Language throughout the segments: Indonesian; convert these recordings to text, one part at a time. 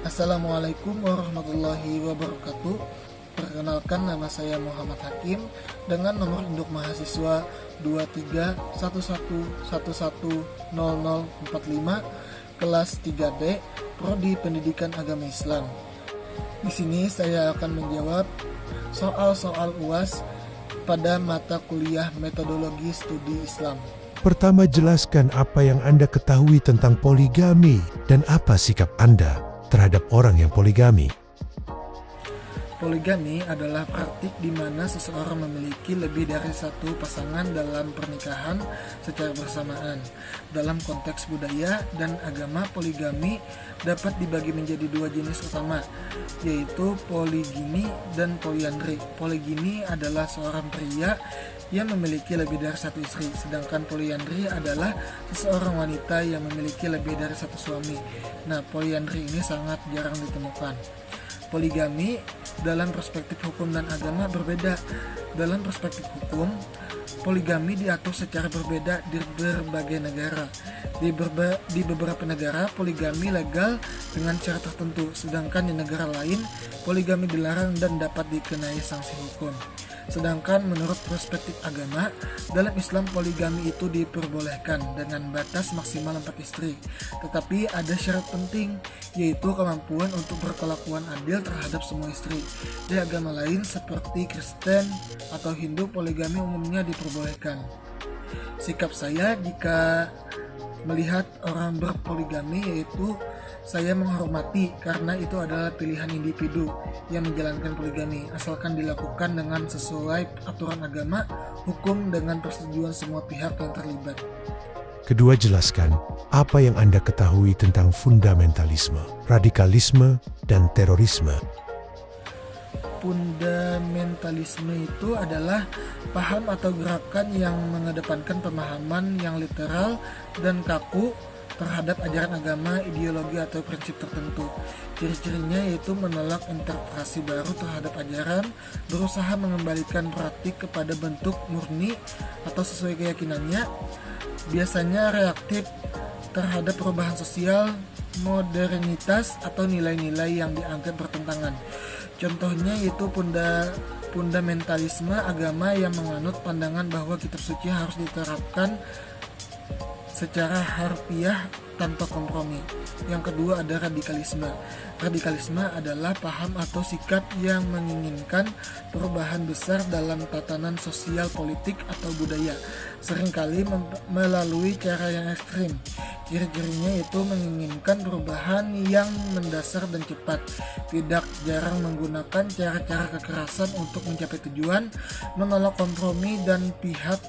Assalamualaikum warahmatullahi wabarakatuh. Perkenalkan, nama saya Muhammad Hakim dengan nomor induk mahasiswa 2311110045 kelas 3B Prodi Pendidikan Agama Islam. Di sini saya akan menjawab soal-soal UAS pada mata kuliah Metodologi Studi Islam. Pertama, jelaskan apa yang Anda ketahui tentang poligami dan apa sikap Anda terhadap orang yang poligami. Poligami adalah praktik di mana seseorang memiliki lebih dari satu pasangan dalam pernikahan secara bersamaan. Dalam konteks budaya dan agama, poligami dapat dibagi menjadi dua jenis utama, yaitu polygamy dan polyandry. Polygamy adalah seorang pria yang memiliki lebih dari satu istri, sedangkan polyandry adalah seseorang wanita yang memiliki lebih dari satu suami. Nah, polyandry ini sangat jarang ditemukan. Poligami dalam perspektif hukum dan agama berbeda. Dalam perspektif hukum, poligami diatur secara berbeda di berbagai negara. Di beberapa negara, poligami legal dengan cara tertentu, sedangkan di negara lain, poligami dilarang dan dapat dikenai sanksi hukum. Sedangkan menurut perspektif agama, dalam Islam poligami itu diperbolehkan dengan batas maksimal 4 istri. Tetapi ada syarat penting, yaitu kemampuan untuk berkelakuan adil terhadap semua istri. Di agama lain seperti Kristen atau Hindu, poligami umumnya diperbolehkan. Sikap saya jika melihat orang berpoligami yaitu saya menghormati, karena itu adalah pilihan individu yang menjalankan poligami, asalkan dilakukan dengan sesuai aturan agama, hukum, dengan persetujuan semua pihak yang terlibat. Kedua, jelaskan apa yang Anda ketahui tentang fundamentalisme, radikalisme, dan terorisme. Fundamentalisme itu adalah paham atau gerakan yang mengedepankan pemahaman yang literal dan kaku terhadap ajaran agama, ideologi, atau prinsip tertentu. Ciri-cirinya yaitu menolak interpretasi baru terhadap ajaran, berusaha mengembalikan praktik kepada bentuk murni atau sesuai keyakinannya, biasanya reaktif terhadap perubahan sosial, modernitas, atau nilai-nilai yang dianggap bertentangan. Contohnya yaitu fundamentalisme agama yang menganut pandangan bahwa kitab suci harus diterapkan secara harfiah tanpa kompromi. Yang kedua ada radikalisme. Radikalisme adalah paham atau sikap yang menginginkan perubahan besar dalam tatanan sosial, politik, atau budaya, seringkali melalui cara yang ekstrim. Ciri-cirinya itu menginginkan perubahan yang mendasar dan cepat, tidak jarang menggunakan cara-cara kekerasan untuk mencapai tujuan, menolak kompromi dengan pihak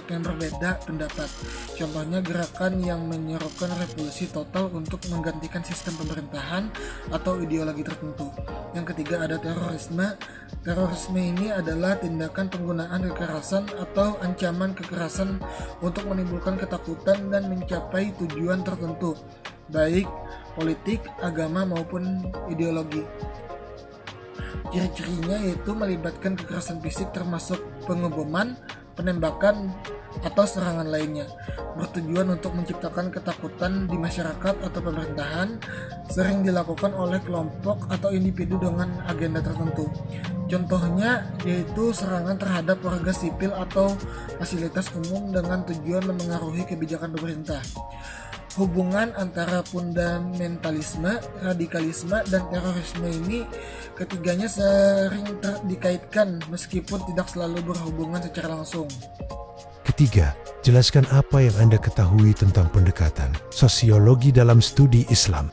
yang berbeda pendapat. Contohnya gerakan yang menyerukan revolusi total untuk menggantikan sistem pemerintahan atau ideologi tertentu. Yang ketiga ada terorisme. Terorisme ini adalah tindakan penggunaan kekerasan atau ancaman kekerasan untuk menimbulkan ketakutan dan mencapai tujuan tertentu, baik politik, agama, maupun ideologi. Ciri-cirinya yaitu melibatkan kekerasan fisik termasuk pengeboman, penembakan, atau serangan lainnya, bertujuan untuk menciptakan ketakutan di masyarakat atau pemerintahan, sering dilakukan oleh kelompok atau individu dengan agenda tertentu. Contohnya yaitu serangan terhadap warga sipil atau fasilitas umum dengan tujuan memengaruhi kebijakan pemerintah. Hubungan antara fundamentalisme, radikalisme, dan terorisme ini ketiganya sering dikaitkan meskipun tidak selalu berhubungan secara langsung. Ketiga, jelaskan apa yang Anda ketahui tentang pendekatan sosiologi dalam studi Islam.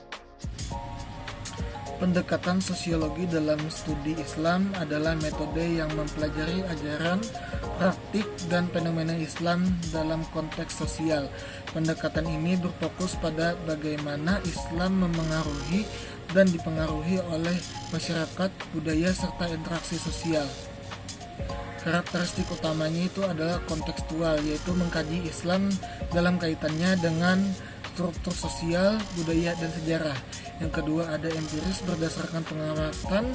Pendekatan sosiologi dalam studi Islam adalah metode yang mempelajari ajaran, praktik, dan fenomena Islam dalam konteks sosial. Pendekatan ini berfokus pada bagaimana Islam memengaruhi dan dipengaruhi oleh masyarakat, budaya, serta interaksi sosial. Karakteristik utamanya itu adalah kontekstual, yaitu mengkaji Islam dalam kaitannya dengan struktur sosial, budaya, dan sejarah. Yang kedua ada empiris berdasarkan pengamatan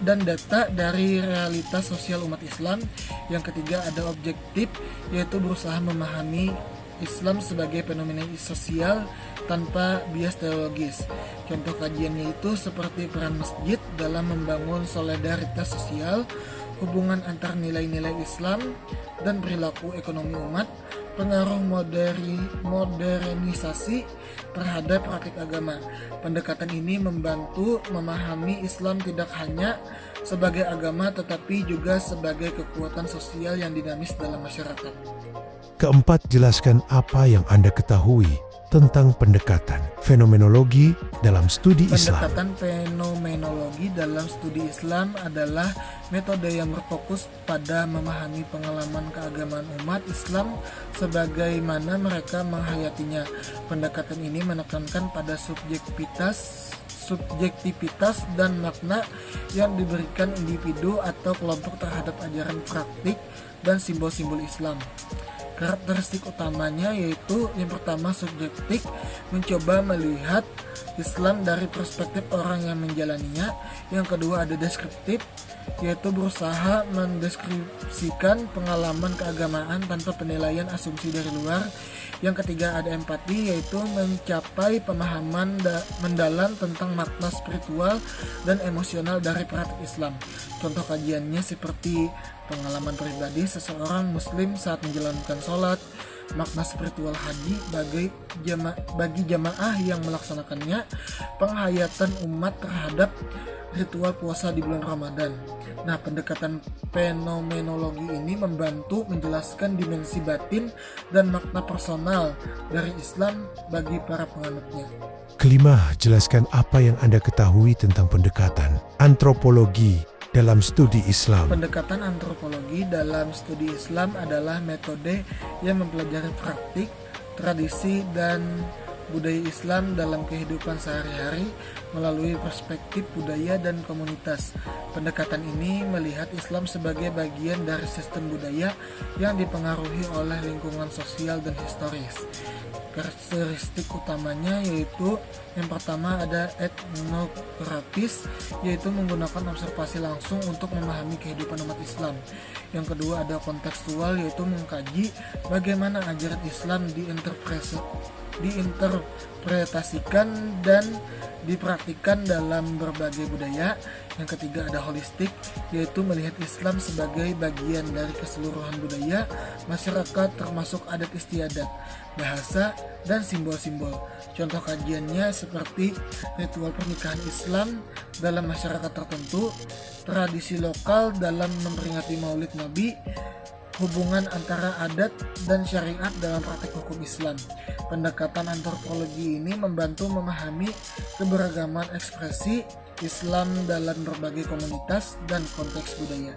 data dari realitas sosial umat Islam. Yang ketiga ada objektif, yaitu berusaha memahami Islam sebagai fenomena sosial tanpa bias teologis. Contoh kajiannya itu seperti peran masjid dalam membangun solidaritas sosial, hubungan antar nilai-nilai Islam dan perilaku ekonomi umat, pengaruh modernisasi terhadap praktik agama. Pendekatan ini membantu memahami Islam tidak hanya sebagai agama tetapi juga sebagai kekuatan sosial yang dinamis dalam masyarakat. Keempat, jelaskan apa yang Anda ketahui tentang pendekatan fenomenologi dalam studi Islam. Pendekatan fenomenologi dalam studi Islam adalah metode yang berfokus pada memahami pengalaman keagamaan umat Islam sebagaimana mereka menghayatinya. Pendekatan ini menekankan pada subjektivitas dan makna yang diberikan individu atau kelompok terhadap ajaran praktik dan simbol-simbol Islam. Karakteristik utamanya yaitu yang pertama subjektif, mencoba melihat Islam dari perspektif orang yang menjalaninya. Yang kedua ada deskriptif, yaitu berusaha mendeskripsikan pengalaman keagamaan tanpa penilaian asumsi dari luar. Yang ketiga ada empati, yaitu mencapai pemahaman mendalam tentang makna spiritual dan emosional dari praktik Islam. Contoh kajiannya seperti pengalaman pribadi seseorang muslim saat menjalankan sholat, makna spiritual haji bagi jamaah yang melaksanakannya, penghayatan umat terhadap ritual puasa di bulan Ramadan. Nah, pendekatan fenomenologi ini membantu menjelaskan dimensi batin dan makna personal dari Islam bagi para penganutnya. Kelima, jelaskan apa yang Anda ketahui tentang pendekatan antropologi dalam studi Islam. Pendekatan antropologi dalam studi Islam adalah metode yang mempelajari praktik, tradisi, dan budaya Islam dalam kehidupan sehari-hari melalui perspektif budaya dan komunitas. Pendekatan ini melihat Islam sebagai bagian dari sistem budaya yang dipengaruhi oleh lingkungan sosial dan historis. Karakteristik utamanya yaitu yang pertama ada etnografis, yaitu menggunakan observasi langsung untuk memahami kehidupan umat Islam. Yang kedua ada kontekstual, yaitu mengkaji bagaimana ajaran Islam diinterpretasikan dan dipraktikkan dalam berbagai budaya. Yang ketiga ada holistik, yaitu melihat Islam sebagai bagian dari keseluruhan budaya masyarakat termasuk adat istiadat, bahasa, dan simbol-simbol. Contoh kajiannya seperti ritual pernikahan Islam dalam masyarakat tertentu, tradisi lokal dalam memperingati Maulid Nabi, hubungan antara adat dan syariat dalam praktik hukum Islam. Pendekatan antropologi ini membantu memahami keberagaman ekspresi Islam dalam berbagai komunitas dan konteks budaya.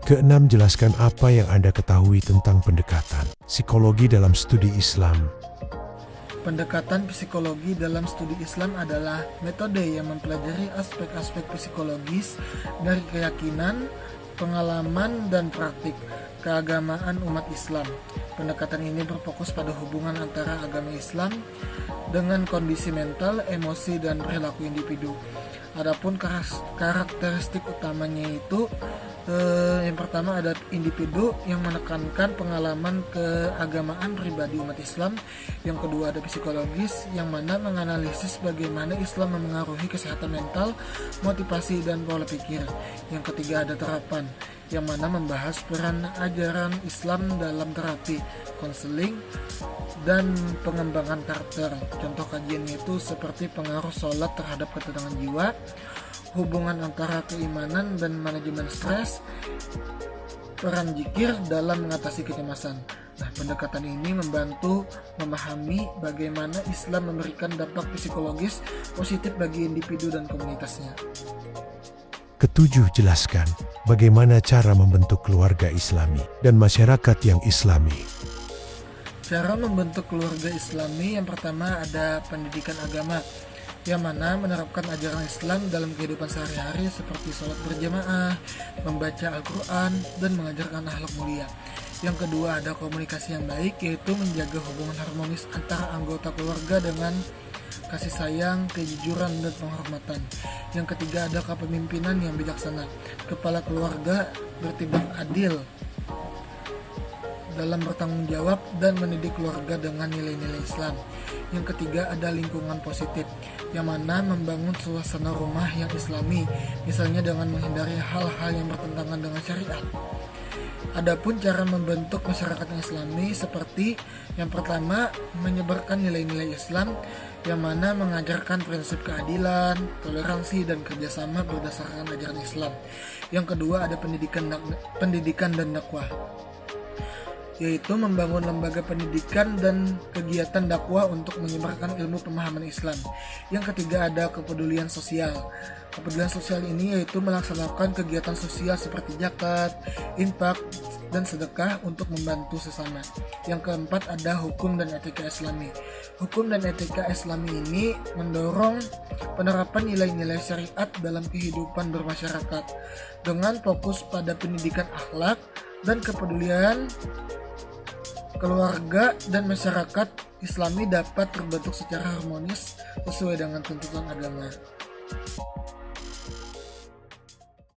Keenam, jelaskan apa yang Anda ketahui tentang pendekatan psikologi dalam studi Islam. Pendekatan psikologi dalam studi Islam adalah metode yang mempelajari aspek-aspek psikologis dari keyakinan, pengalaman, dan praktik keagamaan umat Islam. Pendekatan ini berfokus pada hubungan antara agama Islam dengan kondisi mental, emosi, dan perilaku individu. Adapun karakteristik utamanya itu yang pertama ada individu yang menekankan pengalaman keagamaan pribadi umat Islam. Yang kedua ada psikologis yang mana menganalisis bagaimana Islam memengaruhi kesehatan mental, motivasi, dan pola pikir. Yang ketiga ada terapan yang mana membahas peran ajaran Islam dalam terapi, konseling, dan pengembangan karakter. Contoh kajiannya itu seperti pengaruh sholat terhadap ketenangan jiwa, hubungan antara keimanan dan manajemen stres, peran zikir dalam mengatasi kecemasan. Nah, pendekatan ini membantu memahami bagaimana Islam memberikan dampak psikologis positif bagi individu dan komunitasnya. Ketujuh, jelaskan bagaimana cara membentuk keluarga Islami dan masyarakat yang Islami. Cara membentuk keluarga Islami yang pertama ada pendidikan agama, yang mana menerapkan ajaran Islam dalam kehidupan sehari-hari seperti sholat berjamaah, membaca Al-Quran, dan mengajarkan akhlak mulia. Yang kedua ada komunikasi yang baik, yaitu menjaga hubungan harmonis antara anggota keluarga dengan kasih sayang, kejujuran, dan penghormatan. Yang ketiga ada kepemimpinan yang bijaksana. Kepala keluarga bertindak adil dalam bertanggung jawab dan mendidik keluarga dengan nilai-nilai Islam. Yang ketiga ada lingkungan positif, yang mana membangun suasana rumah yang islami, misalnya dengan menghindari hal-hal yang bertentangan dengan syariat. Adapun cara membentuk masyarakat yang islami seperti yang pertama menyebarkan nilai-nilai Islam, yang mana mengajarkan prinsip keadilan, toleransi, dan kerjasama berdasarkan ajaran Islam. Yang kedua ada pendidikan dan dakwah, yaitu membangun lembaga pendidikan dan kegiatan dakwah untuk menyebarkan ilmu pemahaman Islam. Yang ketiga ada kepedulian sosial. Kepedulian sosial ini yaitu melaksanakan kegiatan sosial seperti zakat, infak, dan sedekah untuk membantu sesama. Yang keempat ada hukum dan etika Islami. Hukum dan etika Islami ini mendorong penerapan nilai-nilai syariat dalam kehidupan bermasyarakat dengan fokus pada pendidikan akhlak dan kepedulian keluarga dan masyarakat Islami dapat terbentuk secara harmonis sesuai dengan tuntutan agama.